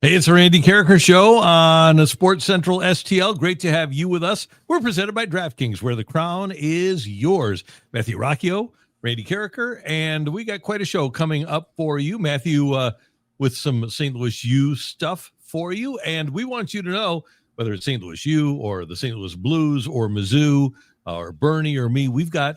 Hey, it's the Randy Karraker Show on Sports Central STL. Great to have you with us. We're presented by DraftKings, where the crown is yours. Matthew Rocchio, Randy Karraker, and we got quite a show coming up for you. Matthew, with some St. Louis U stuff for you, and we want you to know, whether it's St. Louis U or the St. Louis Blues or Mizzou or Bernie or me, we've got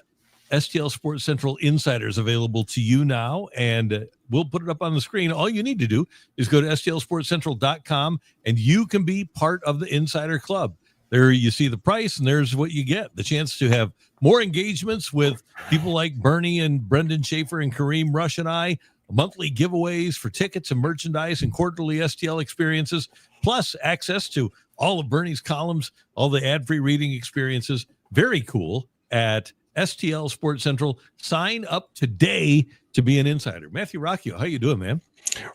STL Sports Central Insiders available to you now, and we'll put it up on the screen. All you need to do is go to stlsportscentral.com, and you can be part of the Insider Club. There you see the price, and there's what you get, the chance to have more engagements with people like Bernie and Brendan Schaefer and Kareem Rush and I, monthly giveaways for tickets and merchandise and quarterly STL experiences, plus access to all of Bernie's columns, all the ad-free reading experiences. Very cool at STL Sports Central. Sign up today to be an insider. Matthew Rocchio, how you doing, man?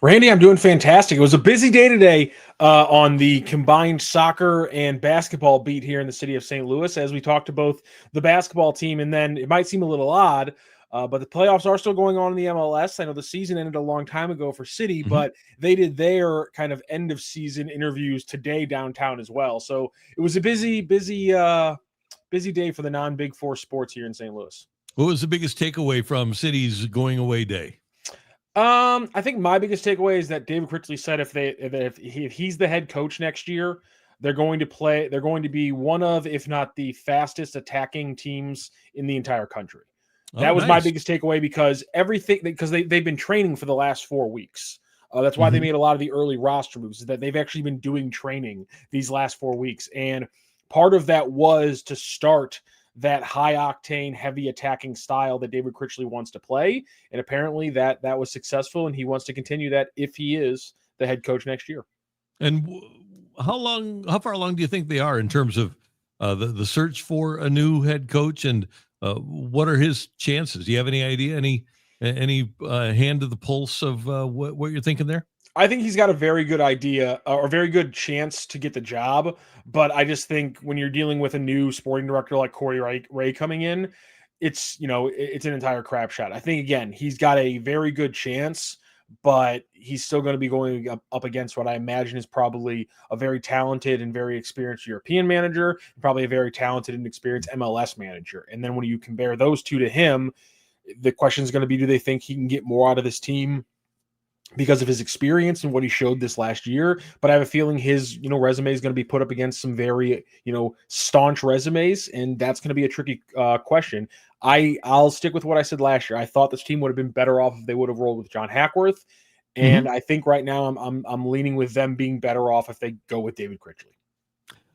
Randy, I'm doing fantastic. It was a busy day today on the combined soccer and basketball beat here in the city of St. Louis, as we talked to both the basketball team, and then it might seem a little odd, but the playoffs are still going on in the MLS. I know the season ended a long time ago for City, but they did their kind of end of season interviews today downtown as well. So it was a busy day for the non-Big Four sports here in St. Louis. What was the biggest takeaway from City's going away day? I think my biggest takeaway is that David Critchley said if he's the head coach next year, they're going to be one of, if not the fastest attacking teams in the entire country. That was my biggest takeaway, because they've been training for the last 4 weeks. That's why they made a lot of the early roster moves, is that they've actually been doing training these last 4 weeks. And part of that was to start that high-octane, heavy attacking style that David Critchley wants to play. And apparently that was successful, and he wants to continue that if he is the head coach next year. And how far along do you think they are in terms of the search for a new head coach, and what are his chances? Do you have any idea, any hand to the pulse of what you're thinking there? I think he's got a very good idea, or a very good chance to get the job. But I just think when you're dealing with a new sporting director like Corey Ray coming in, it's an entire crap shot. I think, again, he's got a very good chance, but he's still going to be going up against what I imagine is probably a very talented and very experienced European manager, and probably a very talented and experienced MLS manager. And then when you compare those two to him, the question is going to be, do they think he can get more out of this team because of his experience and what he showed this last year? But I have a feeling his, resume is going to be put up against some very, staunch resumes, and that's going to be a tricky question. I'll stick with what I said last year. I thought this team would have been better off if they would have rolled with John Hackworth, and I think right now I'm leaning with them being better off if they go with David Critchley.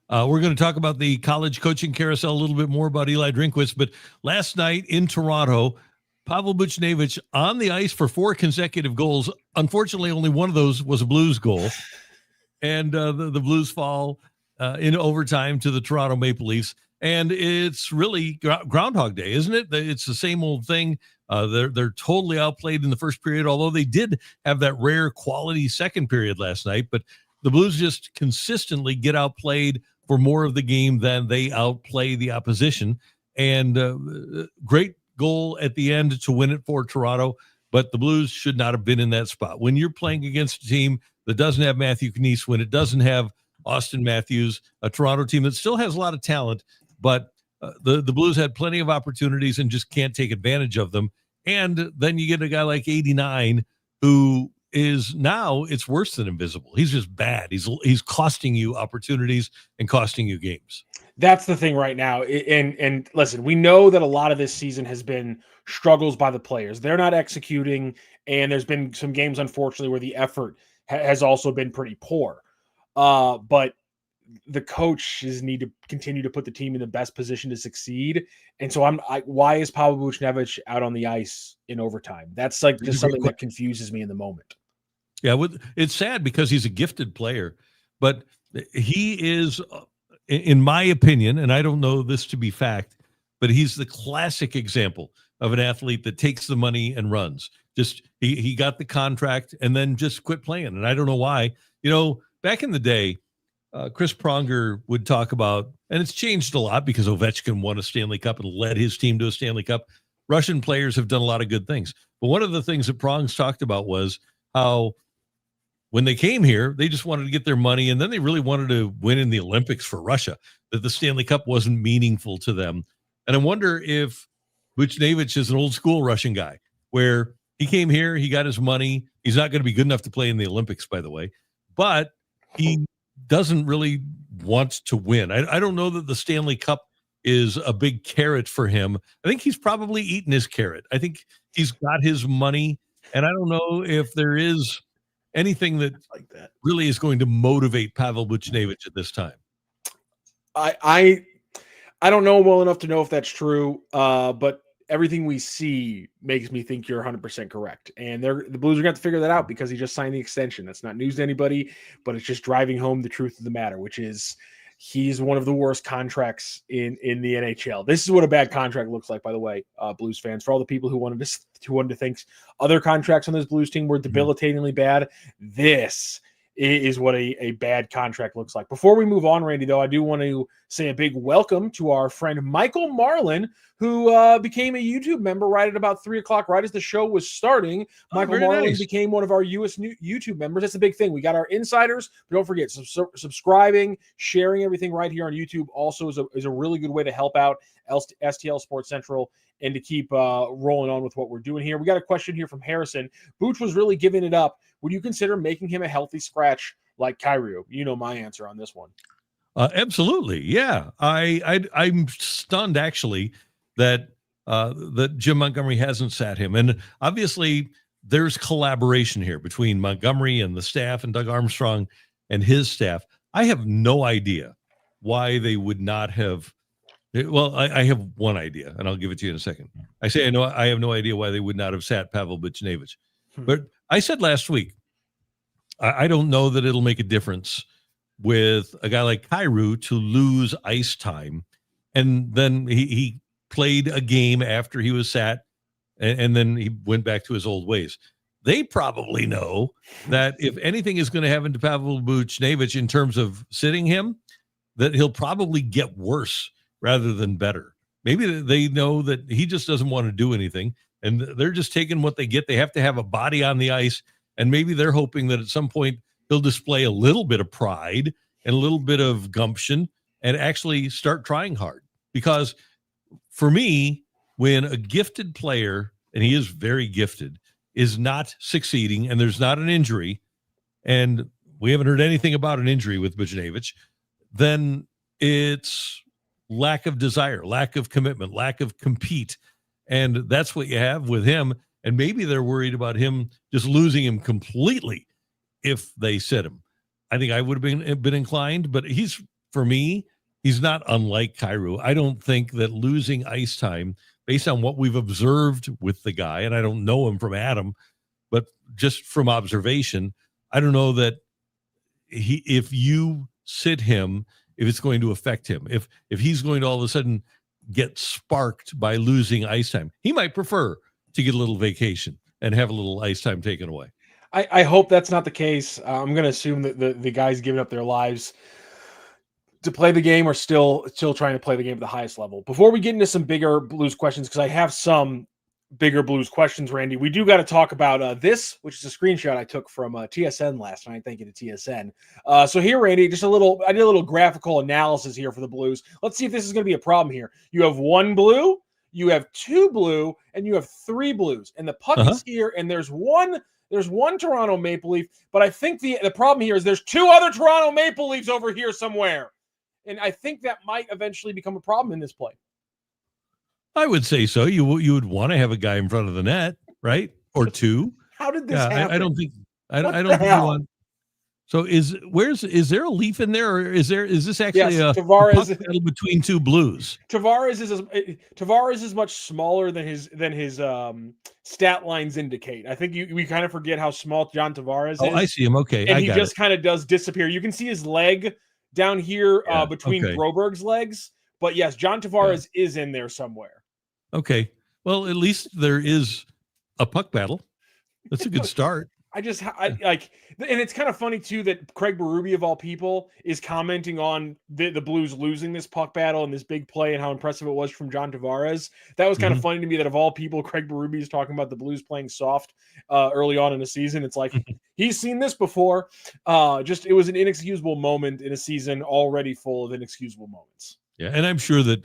We're going to talk about the college coaching carousel a little bit more, about Eli Drinkwitz, but last night in Toronto, Pavel Buchnevich on the ice for 4 consecutive goals. Unfortunately, only one of those was a Blues goal. And the Blues fall in overtime to the Toronto Maple Leafs. And it's really Groundhog Day, isn't it? It's the same old thing. They're totally outplayed in the first period, although they did have that rare quality second period last night. But the Blues just consistently get outplayed for more of the game than they outplay the opposition. And great goal at the end to win it for Toronto, but the Blues should not have been in that spot. When you're playing against a team that doesn't have Matthew Knies, when it doesn't have Austin Matthews, a Toronto team that still has a lot of talent, but the Blues had plenty of opportunities and just can't take advantage of them. And then you get a guy like 89 who is now, it's worse than invisible. He's just bad. He's costing you opportunities and costing you games. That's the thing right now. And listen, we know that a lot of this season has been struggles by the players. They're not executing, and there's been some games, unfortunately, where the effort has also been pretty poor. But the coaches need to continue to put the team in the best position to succeed. And so why is Pavel Buchnevich out on the ice in overtime? That's like just something that confuses me in the moment. Yeah, it's sad because he's a gifted player, but he is, in my opinion, and I don't know this to be fact, but he's the classic example of an athlete that takes the money and runs. Just he got the contract and then just quit playing. And I don't know why. Back in the day, Chris Pronger would talk about, and it's changed a lot because Ovechkin won a Stanley Cup and led his team to a Stanley Cup. Russian players have done a lot of good things. But one of the things that Prongs talked about was how when they came here, they just wanted to get their money, and then they really wanted to win in the Olympics for Russia, that the Stanley Cup wasn't meaningful to them. And I wonder if Buchnevich is an old school Russian guy where he came here, he got his money. He's not going to be good enough to play in the Olympics, by the way, but he doesn't really want to win. I don't know that the Stanley Cup is a big carrot for him. I think he's probably eaten his carrot. I think he's got his money, and I don't know if there is anything that really is going to motivate Pavel Buchnevich at this time. I don't know well enough to know if that's true, but everything we see makes me think you're 100% correct. And the Blues are going to have to figure that out because he just signed the extension. That's not news to anybody, but it's just driving home the truth of the matter, which is he's one of the worst contracts in the NHL. This is what a bad contract looks like, by the way, Blues fans. For all the people who wanted to think other contracts on this Blues team were debilitatingly bad, this is what a bad contract looks like. Before we move on, Randy, though, I do want to say a big welcome to our friend Michael Marlin, who became a YouTube member right at about 3 o'clock, right as the show was starting. Michael Marlin became one of our US YouTube members. That's a big thing. We got our insiders, but don't forget, subscribing, sharing everything right here on YouTube also is a really good way to help out STL Sports Central and to keep rolling on with what we're doing here. We got a question here from Harrison. Booch was really giving it up. Would you consider making him a healthy scratch like Kyrou? You know my answer on this one. Absolutely. Yeah. I'm stunned actually that Jim Montgomery hasn't sat him. And obviously there's collaboration here between Montgomery and the staff and Doug Armstrong and his staff. I have no idea why they would not have. Well, I have one idea, and I'll give it to you in a second. I have no idea why they would not have sat Pavel Buchnevich. But I said last week, I don't know that it'll make a difference with a guy like Kyrou to lose ice time. And then he played a game after he was sat, and then he went back to his old ways. They probably know that if anything is going to happen to Pavel Buchnevich in terms of sitting him, that he'll probably get worse rather than better. Maybe they know that he just doesn't want to do anything, and they're just taking what they get. They have to have a body on the ice, and maybe they're hoping that at some point he'll display a little bit of pride and a little bit of gumption and actually start trying hard. Because for me, when a gifted player, and he is very gifted, is not succeeding and there's not an injury, and we haven't heard anything about an injury with Buchnevich, then it's lack of desire, lack of commitment, lack of compete. And that's what you have with him. And maybe they're worried about him just losing him completely if they sit him. I think I would have been inclined, but for me, he's not unlike Kyrou. I don't think that losing ice time, based on what we've observed with the guy, and I don't know him from Adam, but just from observation, I don't know that if you sit him, if it's going to affect him, if he's going to all of a sudden get sparked by losing ice time. He might prefer to get a little vacation and have a little ice time taken away. I hope that's not the case. I'm going to assume that the guys giving up their lives to play the game are still trying to play the game at the highest level. Before we get into some bigger Blues questions, because I have some bigger Blues questions, Randy, we do got to talk about this, which is a screenshot I took from TSN last night. Thank you to TSN. So here, Randy, I did a little graphical analysis here for the Blues. Let's see if this is going to be a problem here. You have one blue, you have two blue, and you have three blues. And the puck is here, and there's one Toronto Maple Leaf, but I think the problem here is there's two other Toronto Maple Leafs over here somewhere. And I think that might eventually become a problem in this play. I would say so. You would want to have a guy in front of the net, right? Or two. How did this happen? I don't think you want. So is there a Leaf in there, or is this actually a puck battle between two Blues? Tavares is much smaller than his stat lines indicate. I think we kind of forget how small John Tavares is. Oh, I see him. Okay, and he just kind of does disappear. You can see his leg down here between Broberg's legs. But yes, John Tavares is in there somewhere. Okay. Well, at least there is a puck battle. That's a good start. I like, and it's kind of funny too that Craig Berube of all people is commenting on the Blues losing this puck battle and this big play and how impressive it was from John Tavares. That was kind of funny to me that of all people, Craig Berube is talking about the Blues playing soft early on in the season. It's like he's seen this before. It was an inexcusable moment in a season already full of inexcusable moments. Yeah, and I'm sure that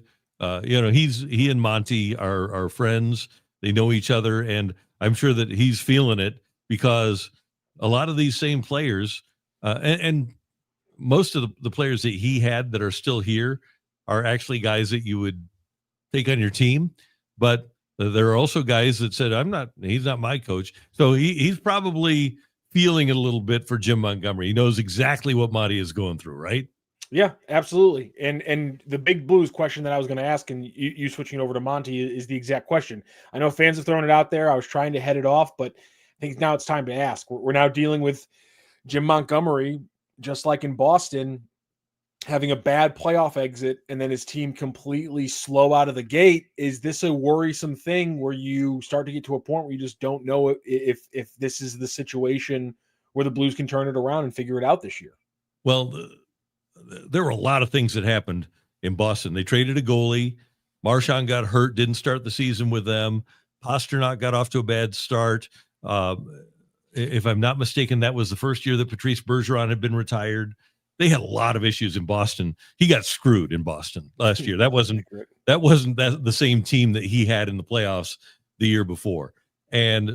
he and Monty are friends. They know each other, and I'm sure that he's feeling it because a lot of these same players, and most of the players that he had that are still here are actually guys that you would take on your team. But there are also guys that said, he's not my coach. So he's probably feeling it a little bit for Jim Montgomery. He knows exactly what Monty is going through, right? Yeah, absolutely. And the big Blues question that I was going to ask, and you switching over to Monty, is the exact question. I know fans have thrown it out there. I was trying to head it off, but I think now it's time to ask. We're now dealing with Jim Montgomery, just like in Boston, having a bad playoff exit and then his team completely slow out of the gate. Is this a worrisome thing where you start to get to a point where you just don't know if this is the situation where the Blues can turn it around and figure it out this year? Well, there were a lot of things that happened in Boston. They traded a goalie. Marchand got hurt, didn't start the season with them. Pasternak got off to a bad start. If I'm not mistaken, that was the first year that Patrice Bergeron had been retired. They had a lot of issues in Boston. He got screwed in Boston last year. That wasn't the same team that he had in the playoffs the year before. And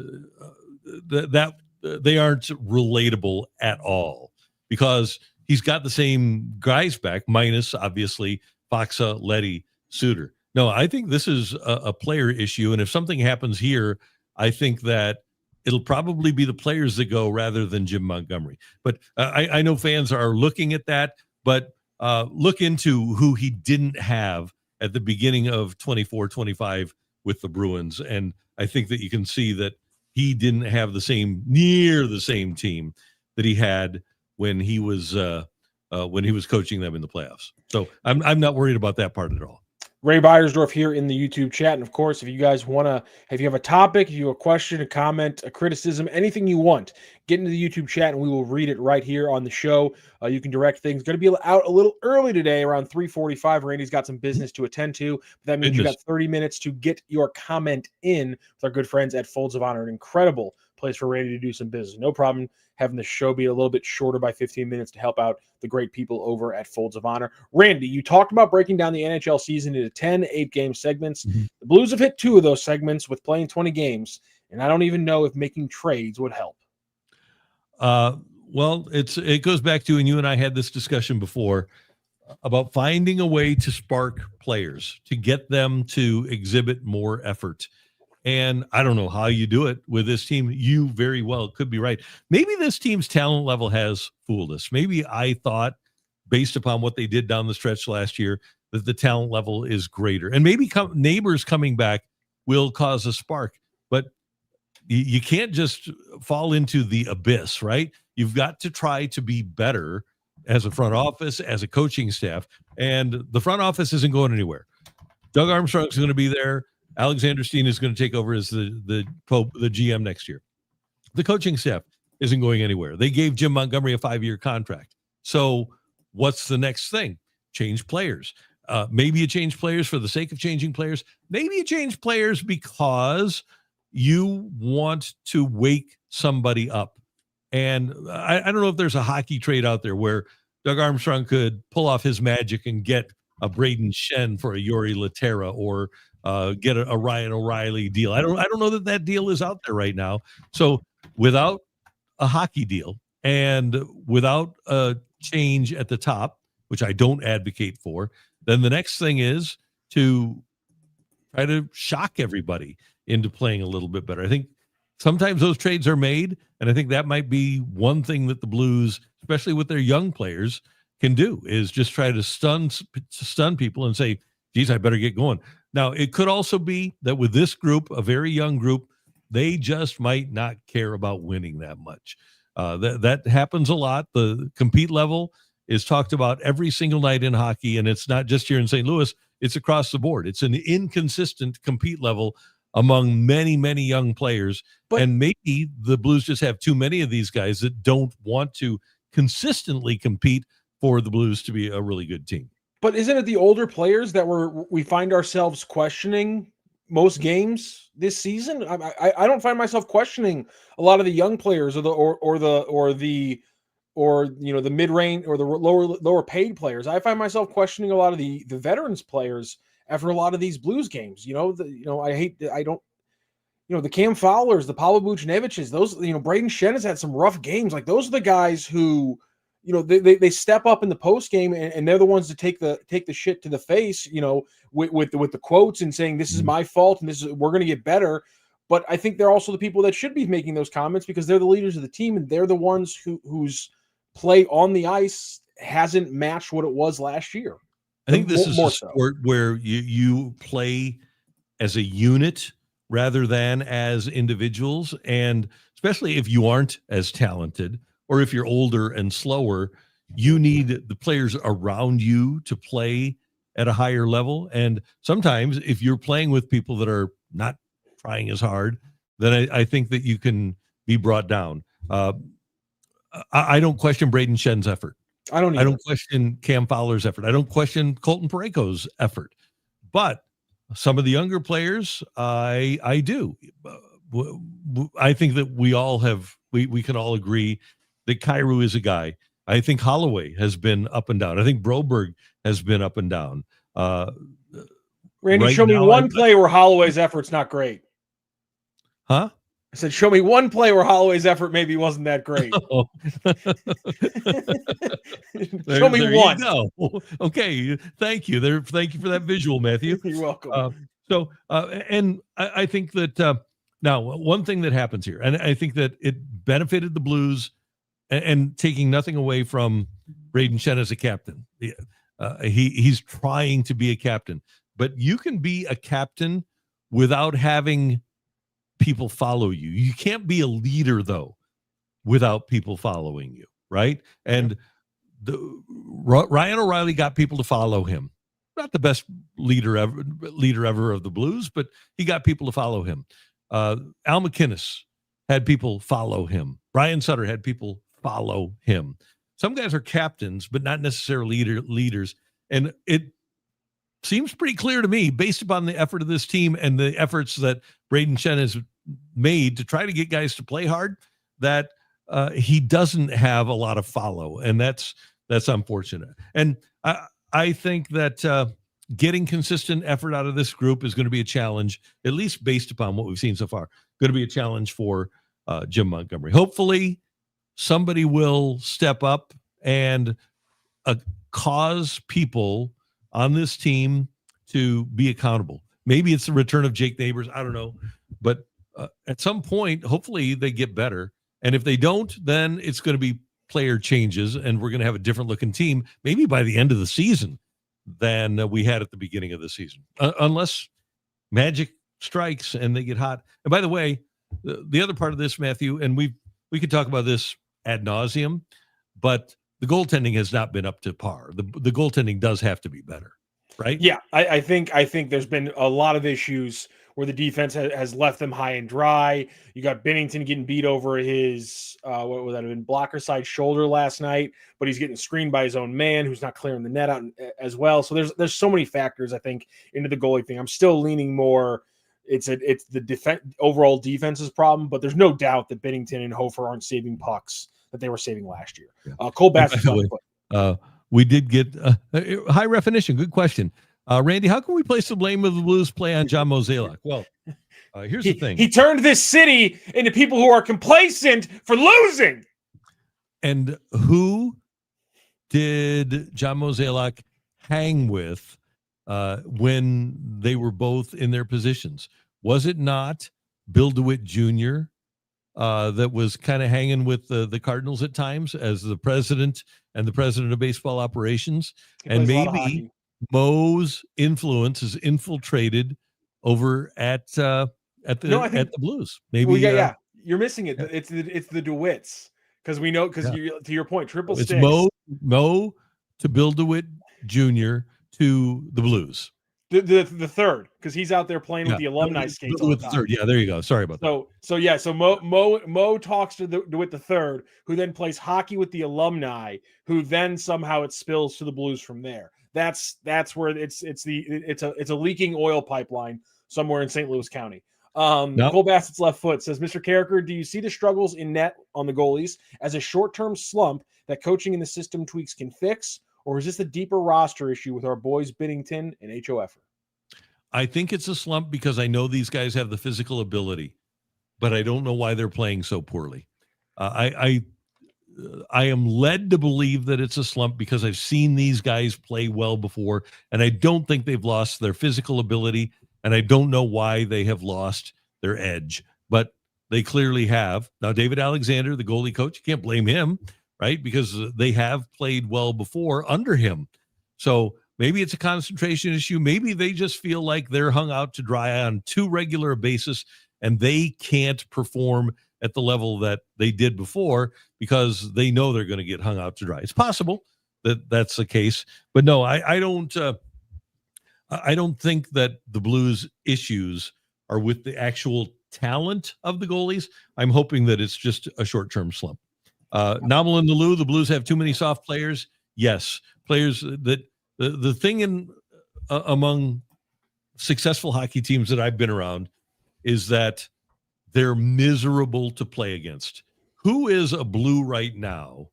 that they aren't relatable at all because he's got the same guys back, minus obviously Faksa, Leddy, Suter. No, I think this is a player issue. And if something happens here, I think that it'll probably be the players that go rather than Jim Montgomery. But I know fans are looking at that, but look into who he didn't have at the beginning of 24-25 with the Bruins. And I think that you can see that he didn't have near the same team that he had when he was coaching them in the playoffs. So I'm not worried about that part at all. Ray Beiersdorf here in the YouTube chat. And of course, if you guys if you have a topic, if you have a question, a comment, a criticism, anything you want, get into the YouTube chat and we will read it right here on the show. You can direct things. Going to be out a little early today around 3:45. Randy's got some business to attend to. But that means you got 30 minutes to get your comment in with our good friends at Folds of Honor. An incredible place for Randy to do some business. No problem having the show be a little bit shorter by 15 minutes to help out the great people over at Folds of Honor. Randy, you talked about breaking down the NHL season into 10 8-game segments. Mm-hmm. The Blues have hit 2 of those segments with playing 20 games, and I don't even know if making trades would help. Well, it goes back to, and you and I had this discussion before, about finding a way to spark players, to get them to exhibit more effort. And I don't know how you do it with this team. You very well could be right. Maybe this team's talent level has fooled us. Maybe I thought, based upon what they did down the stretch last year, that the talent level is greater. And maybe neighbors coming back will cause a spark. But you can't just fall into the abyss, right? You've got to try to be better as a front office, as a coaching staff. And the front office isn't going anywhere. Doug Armstrong's going to be there. Alexander Steen is going to take over as the GM next year. The coaching staff isn't going anywhere. They gave Jim Montgomery a 5-year contract. So what's the next thing? Change players. Maybe you change players for the sake of changing players. Maybe you change players because you want to wake somebody up. And I don't know if there's a hockey trade out there where Doug Armstrong could pull off his magic and get a Braden Shen for a Yori Laterra or get a Ryan O'Reilly deal. I don't know that deal is out there right now. So without a hockey deal and without a change at the top, which I don't advocate for, then the next thing is to try to shock everybody into playing a little bit better. I think sometimes those trades are made, and I think that might be one thing that the Blues, especially with their young players, can do, is just try to stun people and say, geez, I better get going. Now, it could also be that with this group, a very young group, they just might not care about winning that much. That happens a lot. The compete level is talked about every single night in hockey, and it's not just here in St. Louis. It's across the board. It's an inconsistent compete level among many, many young players. But- and maybe the Blues just have too many of these guys that don't want to consistently compete for the Blues to be a really good team. But isn't it the older players that we find ourselves questioning most games this season? I don't find myself questioning a lot of the young players or the mid range or the lower paid players. I find myself questioning a lot of the veterans players after a lot of these Blues games. The Cam Fowlers, the Pavel Buchneviches, those, Braden Shen has had some rough games. Like, those are the guys who, they step up in the post game and they're the ones to take the shit to the face, with the quotes and saying, this is my fault and we're going to get better. But I think they're also the people that should be making those comments because they're the leaders of the team and they're the ones whose play on the ice hasn't matched what it was last year. I think this is a sport where you play as a unit rather than as individuals. And especially if you aren't as talented or if you're older and slower, you need the players around you to play at a higher level. And sometimes if you're playing with people that are not trying as hard, then I think that you can be brought down. I don't question Braden Shen's effort. I don't question Cam Fowler's effort. I don't question Colton Parayko's effort. But some of the younger players, I do. I think that we can all agree that Kyrou is a guy. I think Holloway has been up and down. I think Broberg has been up and down. Randy, show me one play where Holloway's effort's not great. Huh? I said, show me one play where Holloway's effort maybe wasn't that great. Show me one. You go. Okay. Thank you. Thank you for that visual, Matthew. You're welcome. And I think that now one thing that happens here, and I think that it benefited the Blues and taking nothing away from Braden Shen as a captain. He's trying to be a captain, but you can be a captain without having people follow you. You can't be a leader though without people following you, right? And Ryan O'Reilly got people to follow him. Not the best leader ever of the Blues, but he got people to follow him. Al McInnes had people follow him. Brian Sutter had people follow him. Some guys are captains, but not necessarily leaders. And it seems pretty clear to me, based upon the effort of this team and the efforts that Braden Shen has made to try to get guys to play hard, that he doesn't have a lot of follow. And that's unfortunate. And I think that getting consistent effort out of this group is going to be a challenge, at least based upon what we've seen so far, going to be a challenge for Jim Montgomery. Hopefully somebody will step up and cause people on this team to be accountable. Maybe it's the return of Jake Neighbors. I don't know. But at some point, hopefully they get better. And if they don't, then it's going to be player changes and we're going to have a different looking team, maybe by the end of the season than we had at the beginning of the season, unless magic strikes and they get hot. And by the way, the other part of this, Matthew, and we could talk about this ad nauseum, but the goaltending has not been up to par. The goaltending does have to be better, right? Yeah, I think there's been a lot of issues where the defense has left them high and dry. You got Binnington getting beat over his what would that have been, blocker side shoulder last night, but he's getting screened by his own man who's not clearing the net out as well. So there's so many factors, I think, into the goalie thing. I'm still leaning more. It's the overall defense's problem, but there's no doubt that Binnington and Hofer aren't saving pucks that they were saving last year. Cole Bassett. We did get high definition. Good question. Randy, how can we place the blame of the Blues play on John Mozeliak? Well, here's the thing. He turned this city into people who are complacent for losing. And who did John Mozeliak hang with when they were both in their positions? Was it not Bill DeWitt Jr. That was kind of hanging with the Cardinals at times as the president and the president of baseball operations? And maybe Mo's influence is infiltrated over at the Blues. Maybe you're missing it. It's the DeWitts, because we know, to your point, triple it's sticks. Mo to Bill DeWitt Jr. to the Blues. The third, because he's out there playing with the alumni skates all the time. Third. Yeah, there you go. Sorry about that. So Mo talks with the third, who then plays hockey with the alumni, who then somehow it spills to the Blues from there. That's where it's a leaking oil pipeline somewhere in St. Louis County. Cole Bassett's left foot says, Mr. Karraker, do you see the struggles in net on the goalies as a short-term slump that coaching in the system tweaks can fix? Or is this a deeper roster issue with our boys Binnington and HOF? I think it's a slump because I know these guys have the physical ability, but I don't know why they're playing so poorly. I am led to believe that it's a slump because I've seen these guys play well before, and I don't think they've lost their physical ability, and I don't know why they have lost their edge, but they clearly have. Now, David Alexander, the goalie coach, you can't blame him, right? Because they have played well before under him. So maybe it's a concentration issue. Maybe they just feel like they're hung out to dry on too regular a basis and they can't perform at the level that they did before because they know they're going to get hung out to dry. It's possible that that's the case, but no, I don't think that the Blues issues are with the actual talent of the goalies. I'm hoping that it's just a short-term slump. Nominal in the Lou, the Blues have too many soft players. Yes, players that the thing among successful hockey teams that I've been around is that they're miserable to play against. Who is a Blue right now,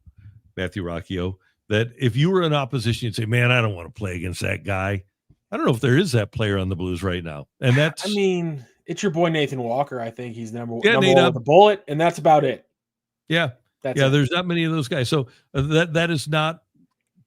Matthew Rocchio, that if you were in opposition, you'd say, man, I don't want to play against that guy. I don't know if there is that player on the Blues right now. And that's, I mean, it's your boy Nathan Walker. I think he's number one with a bullet, and that's about it. Yeah. There's not many of those guys. So that is not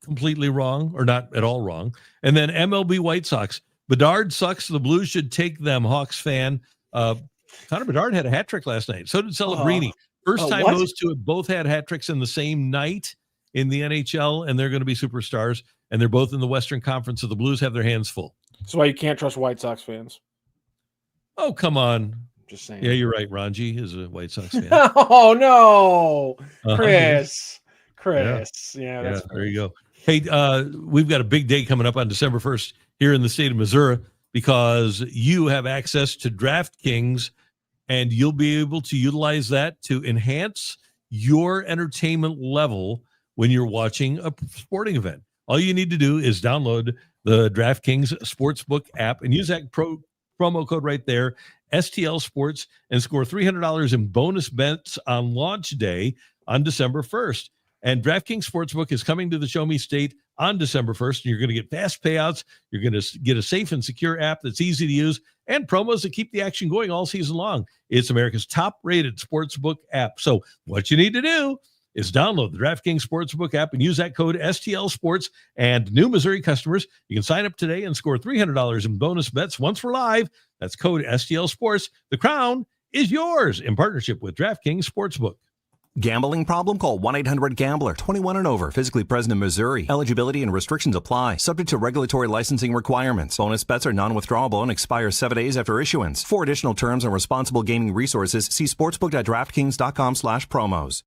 completely wrong or not at all wrong. And then MLB White Sox. Bedard sucks. The Blues should take them, Hawks fan. Connor Bedard had a hat trick last night. So did Celebrini. First time those two have both had hat tricks in the same night in the NHL, and they're going to be superstars. And they're both in the Western Conference, so the Blues have their hands full. That's why you can't trust White Sox fans. Oh, come on. Just saying. Yeah, you're right. Ranji is a White Sox fan. Oh, no. Chris. Yeah, that's there you go. Hey, we've got a big day coming up on December 1st here in the state of Missouri because you have access to DraftKings, and you'll be able to utilize that to enhance your entertainment level when you're watching a sporting event. All you need to do is download the DraftKings Sportsbook app and use that promo code right there, STL Sports, and score $300 in bonus bets on launch day on December 1st. And DraftKings Sportsbook is coming to the Show Me State on December 1st. And you're going to get fast payouts. You're going to get a safe and secure app that's easy to use and promos that keep the action going all season long. It's America's top-rated sportsbook app. So what you need to do is download the DraftKings Sportsbook app and use that code STL Sports. And new Missouri customers, you can sign up today and score $300 in bonus bets once we're live. That's code STL Sports. The crown is yours in partnership with DraftKings Sportsbook. Gambling problem? Call 1-800-GAMBLER. 21 and over. Physically present in Missouri. Eligibility and restrictions apply. Subject to regulatory licensing requirements. Bonus bets are non-withdrawable and expire 7 days after issuance. For additional terms and responsible gaming resources, see sportsbook.draftkings.com/promos.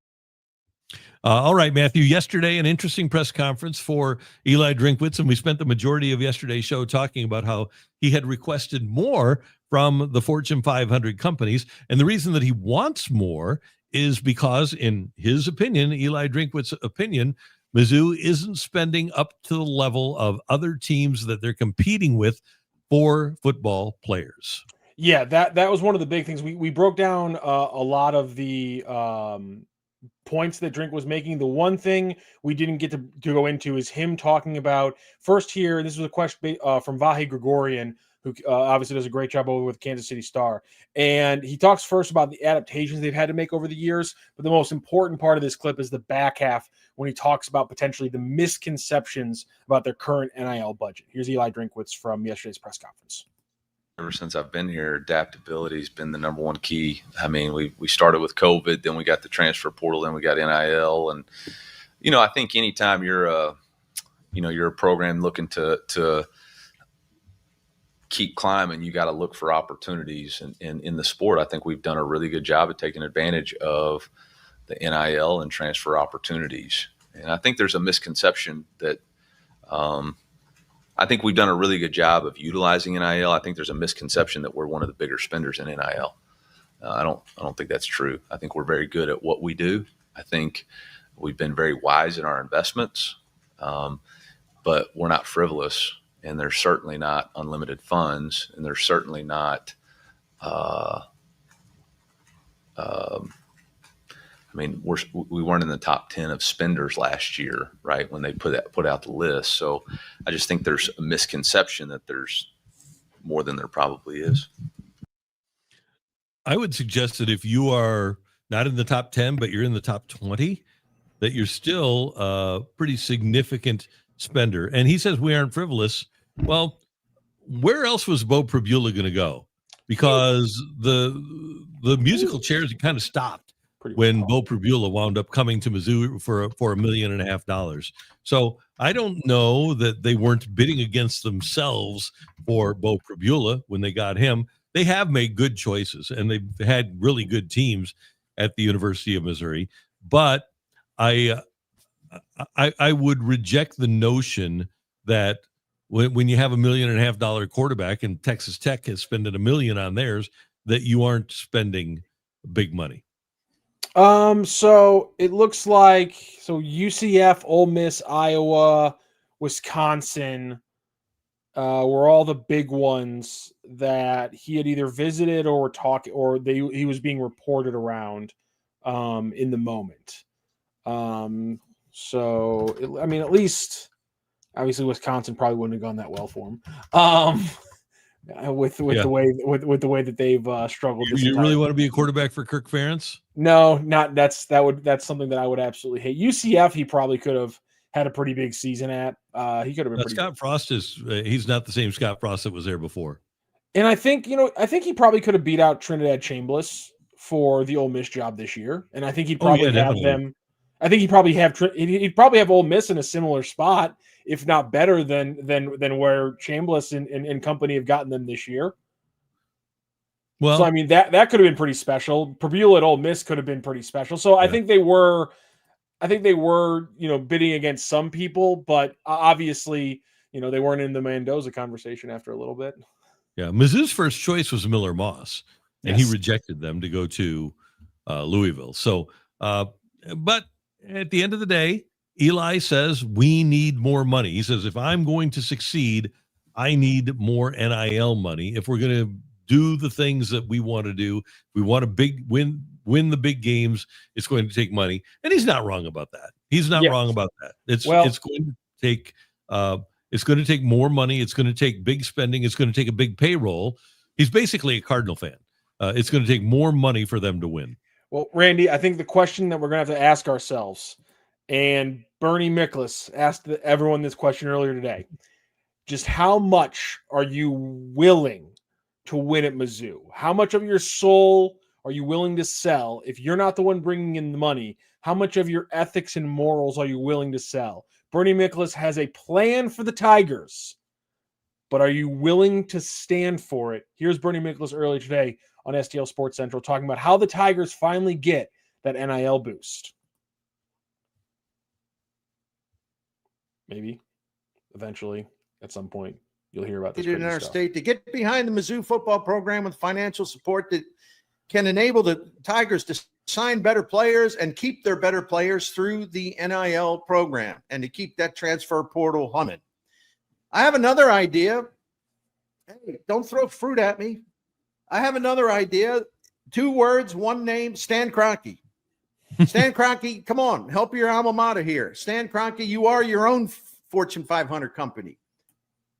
All right, Matthew. Yesterday, an interesting press conference for Eli Drinkwitz, and we spent the majority of yesterday's show talking about how he had requested more from the Fortune 500 companies. And the reason that he wants more is because, in his opinion, Eli Drinkwitz's opinion, Mizzou isn't spending up to the level of other teams that they're competing with for football players. Yeah, that was one of the big things. We broke down a lot of the points that Drink was making. The one thing we didn't get to go into is him talking about first here. This was a question from Vahe Gregorian, who obviously does a great job over with Kansas City Star. And he talks first about the adaptations they've had to make over the years. But the most important part of this clip is the back half when he talks about potentially the misconceptions about their current NIL budget. Here's Eli Drinkwitz from yesterday's press conference. Ever since I've been here, adaptability has been the number one key. I mean, we started with COVID, then we got the transfer portal, then we got NIL. And, I think anytime you're a program looking to keep climbing, you got to look for opportunities. And in the sport, I think we've done a really good job of taking advantage of the NIL and transfer opportunities. And I think there's a misconception that I I think we've done a really good job of utilizing NIL. I think there's a misconception that we're one of the bigger spenders in NIL. I don't think that's true. I think we're very good at what we do. I think we've been very wise in our investments, but we're not frivolous, and there's certainly not unlimited funds, and there's certainly not. I mean, we weren't in the top 10 of spenders last year, right, when they put out the list. So I just think there's a misconception that there's more than there probably is. I would suggest that if you are not in the top 10, but you're in the top 20, that you're still a pretty significant spender. And he says we aren't frivolous. Well, where else was Bo Prabula going to go? Because the musical chairs kind of stopped when Bo Prabula wound up coming to Mizzou for $1.5 million. So I don't know that they weren't bidding against themselves for Bo Prabula when they got him. They have made good choices, and they've had really good teams at the University of Missouri. But I would reject the notion that when you have $1.5 million quarterback and Texas Tech has spent $1 million on theirs, that you aren't spending big money. So it looks like UCF, Ole Miss, Iowa, Wisconsin were all the big ones that he had either visited or were talking, or he was being reported around in the moment. So I mean, at least obviously Wisconsin probably wouldn't have gone that well for him. With the way that they've struggled. You really want to be a quarterback for Kirk Ferentz? No, that's something that I would absolutely hate. UCF, he probably could have had a pretty big season at. He could have been. Scott Frost he's not the same Scott Frost that was there before. And I think he probably could have beat out Trinidad Chambliss for the Ole Miss job this year. And I think he'd probably have definitely. Them. I think he'd probably have Ole Miss in a similar spot, if not better than where Chambliss and company have gotten them this year. Well, so I mean that could have been pretty special. Prabula at Ole Miss could have been pretty special. So I think they were, bidding against some people, but obviously, they weren't in the Mendoza conversation after a little bit. Yeah, Mizzou's first choice was Miller Moss, and he rejected them to go to Louisville. So, but at the end of the day, Eli says we need more money. He says if I'm going to succeed, I need more NIL money. If we're going to do the things that we want to do, we want to win the big games, it's going to take money. And he's not wrong about that. He's not wrong about that. It's going to take more money. It's going to take big spending. It's going to take a big payroll. He's basically a Cardinal fan. It's going to take more money for them to win. Well, Randy, I think the question that we're going to have to ask ourselves, and Bernie Miklasz asked everyone this question earlier today, just how much are you willing to win at Mizzou? How much of your soul are you willing to sell? If you're not the one bringing in the money, how much of your ethics and morals are you willing to sell? Bernie Miklasz has a plan for the Tigers, but are you willing to stand for it? Here's Bernie Miklasz earlier today on STL Sports Central talking about how the Tigers finally get that NIL boost. Maybe eventually at some point you'll hear about this in our state to get behind the Mizzou football program with financial support that can enable the Tigers to sign better players and keep their better players through the NIL program and to keep that transfer portal humming. I have another idea. Hey, don't throw fruit at me. I have another idea. 2 words, 1 name, Stan Kroenke. Stan Kroenke, come on, help your alma mater here. Stan Kroenke, you are your own Fortune 500 company.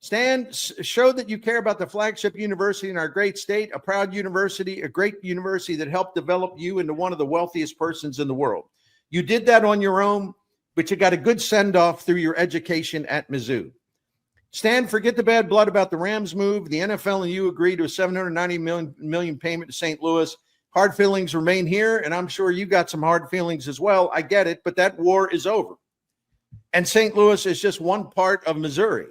Stan, show that you care about the flagship university in our great state, a proud university, a great university that helped develop you into one of the wealthiest persons in the world. You did that on your own, but you got a good send-off through your education at Mizzou. Stan, forget the bad blood about the Rams move. The NFL and you agreed to a $790 million payment to St. Louis. Hard feelings remain here, and I'm sure you got some hard feelings as well. I get it, but that war is over. And St. Louis is just one part of Missouri.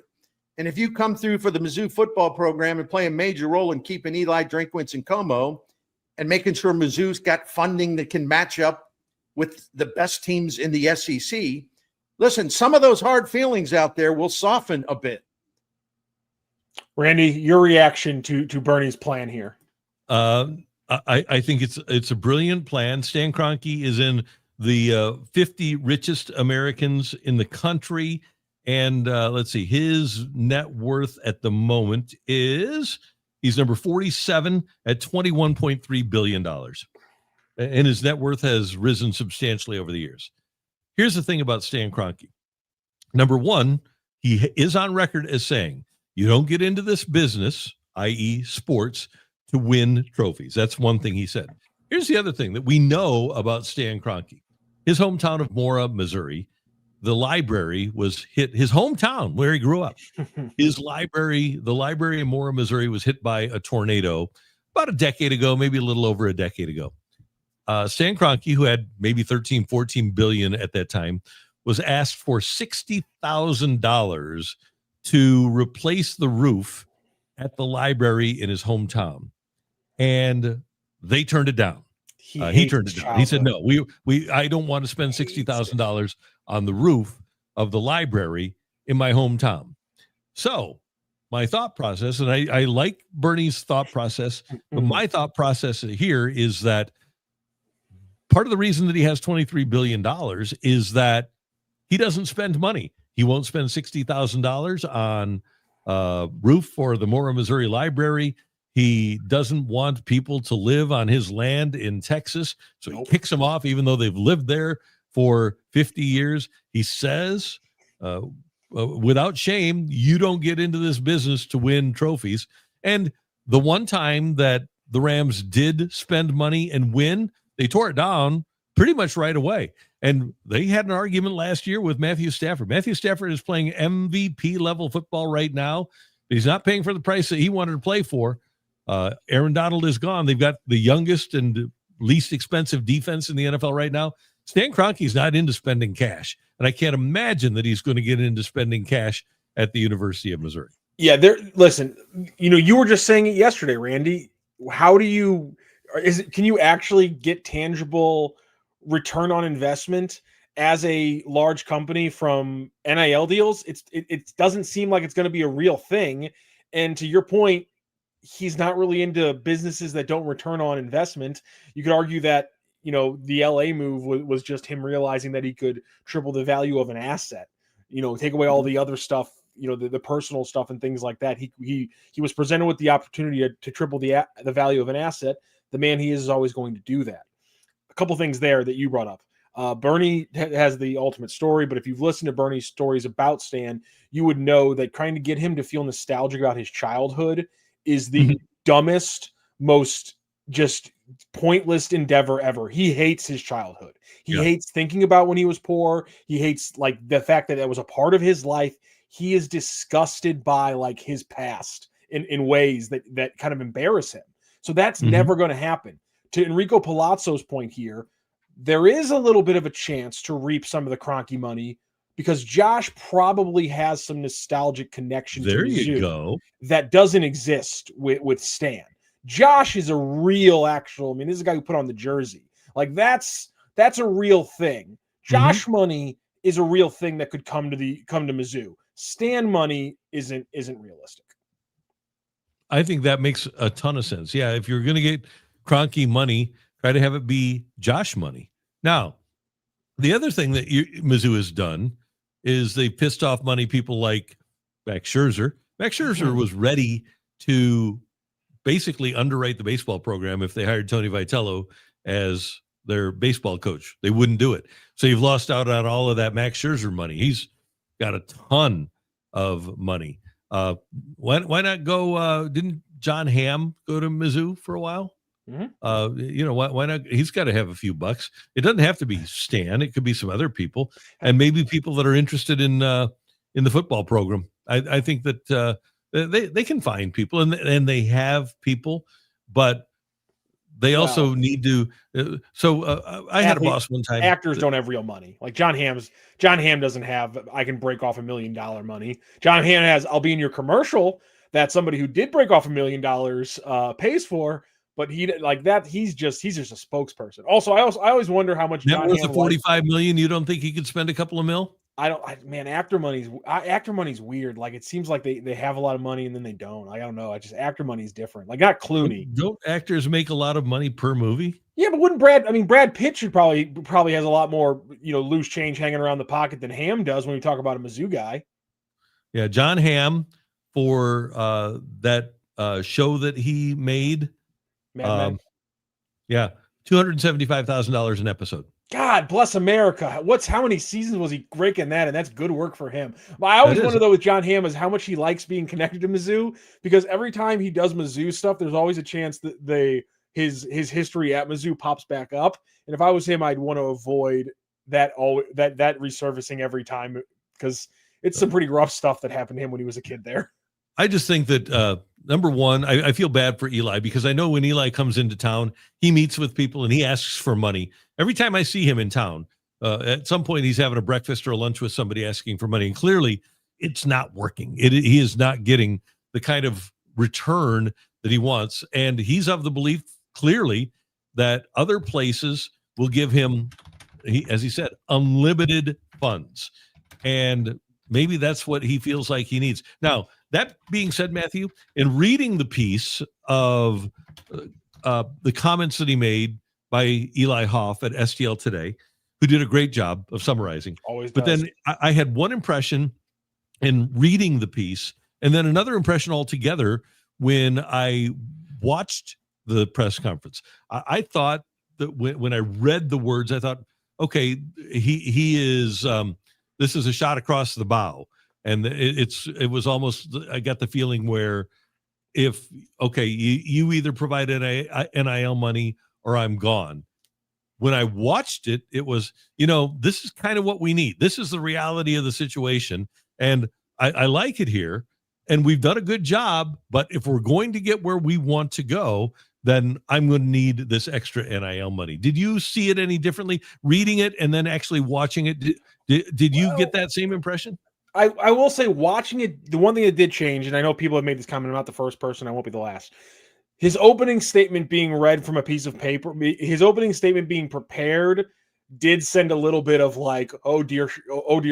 And if you come through for the Mizzou football program and play a major role in keeping Eli Drinkwitz and Como and making sure Mizzou's got funding that can match up with the best teams in the SEC, listen, some of those hard feelings out there will soften a bit. Randy, your reaction to Bernie's plan here? I think it's a brilliant plan. Stan Kroenke is in the 50 richest Americans in the country. And let's see, his net worth at the moment is he's number 47 at $21.3 billion. And his net worth has risen substantially over the years. Here's the thing about Stan Kroenke. Number one, he is on record as saying, you don't get into this business, i.e. sports, to win trophies. That's one thing he said. Here's the other thing that we know about Stan Kroenke. His hometown of Mora, Missouri, the library was hit, his hometown where he grew up. The library in Mora, Missouri was hit by a tornado about a decade ago, maybe a little over a decade ago. Stan Kroenke, who had maybe 13, 14 billion at that time, was asked for $60,000 to replace the roof at the library in his hometown. And they turned it down. He turned it down. He said, no, I don't want to spend $60,000 on the roof of the library in my hometown. So my thought process, and I like Bernie's thought process, but my thought process here is that part of the reason that he has $23 billion is that he doesn't spend money. He won't spend $60,000 on roof for the Mora, Missouri library. He doesn't want people to live on his land in Texas, so he kicks them off, even though they've lived there for 50 years. He says, without shame, you don't get into this business to win trophies. And the one time that the Rams did spend money and win, they tore it down pretty much right away. And they had an argument last year with Matthew Stafford. Matthew Stafford is playing MVP level football right now. He's not paying for the price that he wanted to play for. Aaron Donald is gone. They've got the youngest and least expensive defense in the NFL right now. Stan Kroenke's not into spending cash. And I can't imagine that he's going to get into spending cash at the University of Missouri. Yeah, listen, you were just saying it yesterday, Randy. How do you can you actually get tangible return on investment as a large company from NIL deals? It doesn't seem like it's going to be a real thing. And to your point, he's not really into businesses that don't return on investment. You could argue that, the LA move was just him realizing that he could triple the value of an asset, take away all the other stuff, the personal stuff and things like that. He was presented with the opportunity to triple the value of an asset. The man he is always going to do that. A couple things there that you brought up. Bernie has the ultimate story, but if you've listened to Bernie's stories about Stan, you would know that trying to get him to feel nostalgic about his childhood is the dumbest, most just pointless endeavor ever. He hates his childhood. He hates thinking about when he was poor. He hates the fact that was a part of his life. He is disgusted by his past in ways that kind of embarrass him. So that's never going to happen. To Enrico Palazzo's point here, there is a little bit of a chance to reap some of the Kroenke money because Josh probably has some nostalgic connection to Mizzou that doesn't exist with Stan. Josh is a real this is a guy who put on the jersey. That's a real thing. Josh money is a real thing that could come to Mizzou. Stan money isn't realistic. I think that makes a ton of sense. Yeah, if you're going to get Kroenke money, try to have it be Josh money. Now, the other thing that Mizzou has done is they pissed off money people like Max Scherzer. Max Scherzer was ready to basically underwrite the baseball program if they hired Tony Vitello as their baseball coach. They wouldn't do it. So you've lost out on all of that Max Scherzer money. He's got a ton of money. Why not go? Didn't John Hamm go to Mizzou for a while? Why not? He's got to have a few bucks. It doesn't have to be Stan. It could be some other people, and maybe people that are interested in the football program. I think that they can find people, and they have people, but they also need to. I had a boss one time. Actors don't have real money. Like John Hamm doesn't have. I can break off $1 million money. John Hamm has. I'll be in your commercial. That somebody who did break off $1 million pays for. But he's just a spokesperson. Also, I always wonder how much That was the $45 million. You don't think he could spend a couple of mil? man, actor money's weird. Like, it seems like they have a lot of money and then they don't. Like, I don't know. Actor money's different. Like, not Clooney. Don't actors make a lot of money per movie? Yeah, but wouldn't Brad Pitt should probably has a lot more, loose change hanging around the pocket than Ham does when we talk about a Mizzou guy. Yeah, John Hamm for that show that he made. Mad Men. Yeah, $275,000 an episode. God bless America. How many seasons was he raking that? And that's good work for him. But I always wonder, though, with John Hamm is how much he likes being connected to Mizzou, because every time he does Mizzou stuff, there's always a chance that his history at Mizzou pops back up. And if I was him, I'd want to avoid that resurfacing every time, because it's some pretty rough stuff that happened to him when he was a kid there. I just think that number one, I feel bad for Eli, because I know when Eli comes into town, he meets with people and he asks for money. Every time I see him in town, at some point he's having a breakfast or a lunch with somebody asking for money. And clearly it's not working. He is not getting the kind of return that he wants. And he's of the belief clearly that other places will give him, as he said, unlimited funds. And maybe that's what he feels like he needs. Now, that being said, Matthew, in reading the piece of the comments that he made by Eli Hoff at STL Today, who did a great job of summarizing. Always but does. Then I had one impression in reading the piece, and then another impression altogether when I watched the press conference. I thought that when I read the words, I thought, okay, he is this is a shot across the bow. And it was almost, I got the feeling where you either provide NIL money or I'm gone. When I watched it, it was, this is kind of what we need. This is the reality of the situation. And I like it here. And we've done a good job. But if we're going to get where we want to go, then I'm going to need this extra NIL money. Did you see it any differently, reading it and then actually watching it? Did you get that same impression? I will say, watching it, the one thing that did change, and I know people have made this comment, I'm not the first person, I won't be the last. His opening statement being read from a piece of paper, his opening statement being prepared, did send a little bit of like, oh dear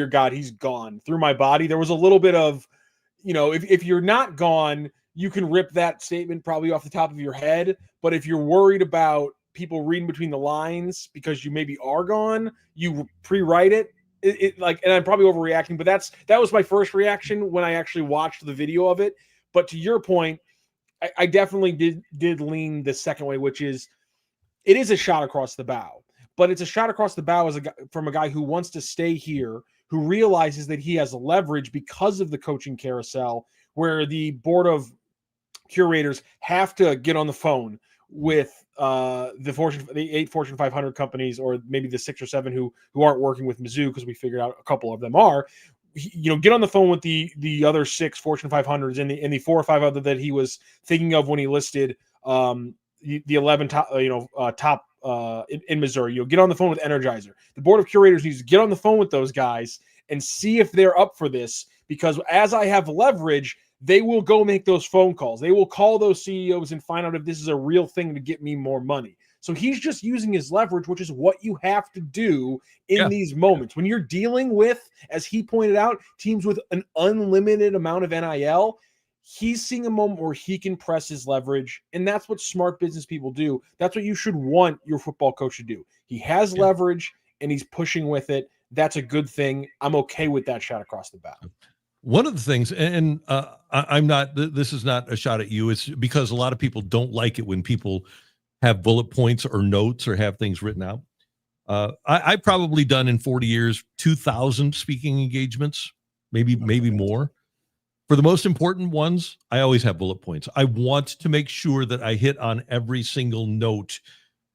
God, he's gone through my body. There was a little bit of, if you're not gone, you can rip that statement probably off the top of your head. But if you're worried about people reading between the lines because you maybe are gone, you pre-write it. And I'm probably overreacting, but that was my first reaction when I actually watched the video of it. But to your point, I definitely did lean the second way, which is, it is a shot across the bow, but it's a shot across the bow from a guy who wants to stay here, who realizes that he has leverage because of the coaching carousel, where the board of curators have to get on the phone with the 8 Fortune 500 companies, or maybe the 6 or 7 who aren't working with Mizzou, because we figured out a couple of them are. Get on the phone with the other 6 Fortune 500s and the 4 or 5 other that he was thinking of when he listed the 11 top in Missouri. Get on the phone with Energizer. The board of curators needs to get on the phone with those guys and see if they're up for this, because as I have leverage, they will go make those phone calls. They will call those CEOs and find out if this is a real thing to get me more money. So he's just using his leverage, which is what you have to do in these moments. When you're dealing with, as he pointed out, teams with an unlimited amount of NIL, he's seeing a moment where he can press his leverage. And that's what smart business people do. That's what you should want your football coach to do. He has leverage and he's pushing with it. That's a good thing. I'm okay with that shot across the bow. One of the things, and I'm not, this is not a shot at you. It's because a lot of people don't like it when people have bullet points or notes or have things written out. I've probably done in 40 years, 2,000 speaking engagements, maybe more. For the most important ones, I always have bullet points. I want to make sure that I hit on every single note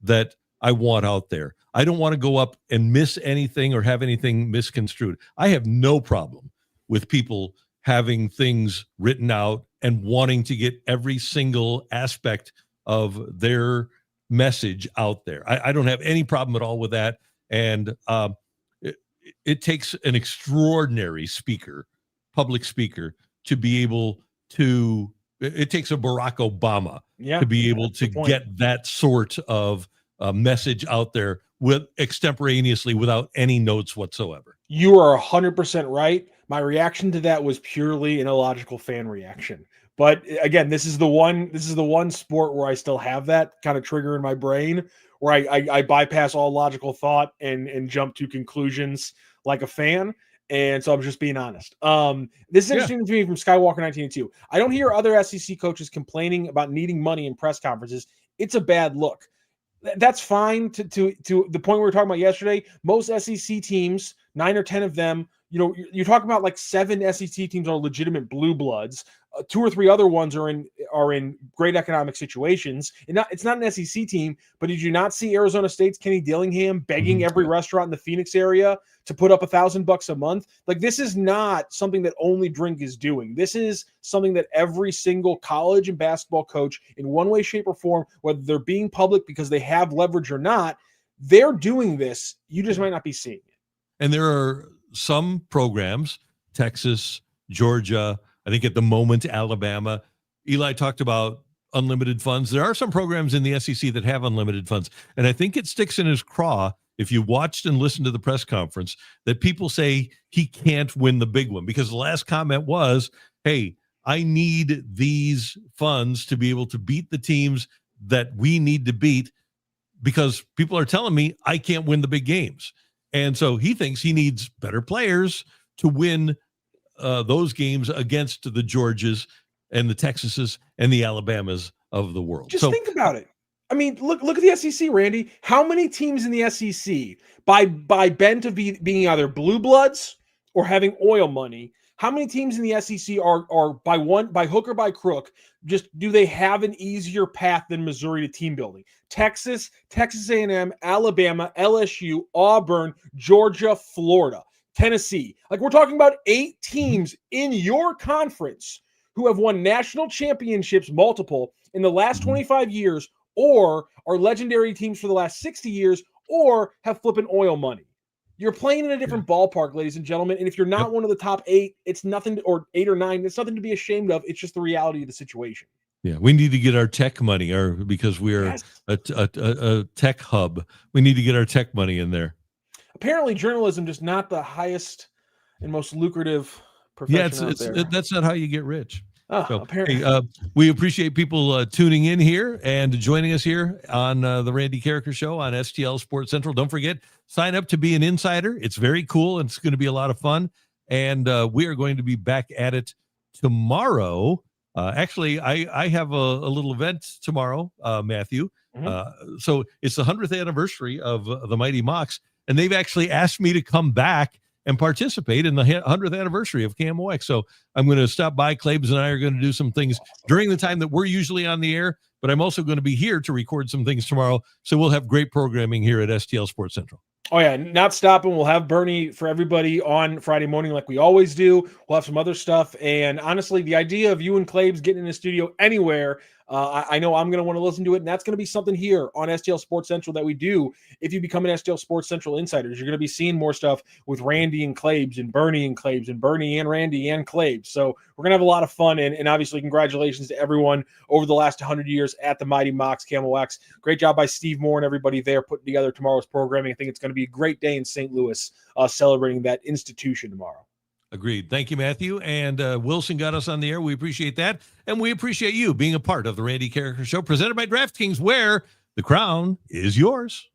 that I want out there. I don't want to go up and miss anything or have anything misconstrued. I have no problem with people having things written out and wanting to get every single aspect of their message out there. I don't have any problem at all with that. And it takes an extraordinary speaker, public speaker, to be able to, it takes a Barack Obama to be able to get that sort of message out there with extemporaneously without any notes whatsoever. You are 100% right. My reaction to that was purely an illogical fan reaction. But again, this is the one sport where I still have that kind of trigger in my brain where I bypass all logical thought and jump to conclusions like a fan. And so I'm just being honest. This is interesting to me from Skywalker 1982. I don't hear other SEC coaches complaining about needing money in press conferences. It's a bad look. That's fine to the point we were talking about yesterday. Most SEC teams, 9 or 10 of them, you're talking about like 7 SEC teams are legitimate blue bloods. 2 or 3 other ones are in great economic situations. And it's not an SEC team, but did you not see Arizona State's Kenny Dillingham begging every restaurant in the Phoenix area to put up $1,000 a month? Like, this is not something that only Drink is doing. This is something that every single college and basketball coach, in one way, shape, or form, whether they're being public because they have leverage or not, they're doing this. You just might not be seeing it. And there are some programs, Texas, Georgia, I think at the moment, Alabama. Eli talked about unlimited funds. There are some programs in the SEC that have unlimited funds. And I think it sticks in his craw, if you watched and listened to the press conference, that people say he can't win the big one. Because the last comment was, hey, I need these funds to be able to beat the teams that we need to beat, because people are telling me I can't win the big games. And so he thinks he needs better players to win those games against the Georgias and the Texases and the Alabamas of the world. Just think about it. I mean, look at the SEC, Randy. How many teams in the SEC, by bent of being either blue bloods or having oil money, how many teams in the SEC are by hook or by crook, just do they have an easier path than Missouri to team building? Texas, Texas A&M, Alabama, LSU, Auburn, Georgia, Florida, Tennessee. Like, we're talking about 8 teams in your conference who have won national championships, multiple, in the last 25 years, or are legendary teams for the last 60 years, or have flipping oil money. You're playing in a different ballpark, ladies and gentlemen. And if you're not one of the top 8, it's nothing, or 8 or 9, it's nothing to be ashamed of. It's just the reality of the situation. Yeah, we need to get our tech money, because we're a tech hub. We need to get our tech money in there. Apparently, journalism just not the highest and most lucrative profession out there. That's not how you get rich. So, apparently. we appreciate people tuning in here and joining us here on the Randy Karraker Show on STL Sports Central. Don't forget, sign up to be an insider. It's very cool, and it's going to be a lot of fun. And we are going to be back at it tomorrow. Actually, I have a little event tomorrow, Matthew. So it's the 100th anniversary of the Mighty Mocs, and they've actually asked me to come back and participate in the 100th anniversary of KMOX. So I'm going to stop by. Klebs and I are going to do some things during the time that we're usually on the air, but I'm also going to be here to record some things tomorrow. So we'll have great programming here at STL Sports Central. Oh, yeah, not stopping. We'll have Bernie for everybody on Friday morning like we always do. We'll have some other stuff. And honestly, the idea of you and Klebs getting in the studio anywhere, I know I'm going to want to listen to it, and that's going to be something here on STL Sports Central that we do. If you become an STL Sports Central insiders, you're going to be seeing more stuff with Randy and Klebs and Bernie and Randy and Klebs. So we're going to have a lot of fun, and obviously congratulations to everyone over the last 100 years at the Mighty Mocs KMOX. Great job by Steve Moore and everybody there putting together tomorrow's programming. I think it's going to be a great day in St. Louis celebrating that institution tomorrow. Agreed. Thank you, Matthew. And Wilson got us on the air. We appreciate that. And we appreciate you being a part of the Randy Karraker Show, presented by DraftKings, where the crown is yours.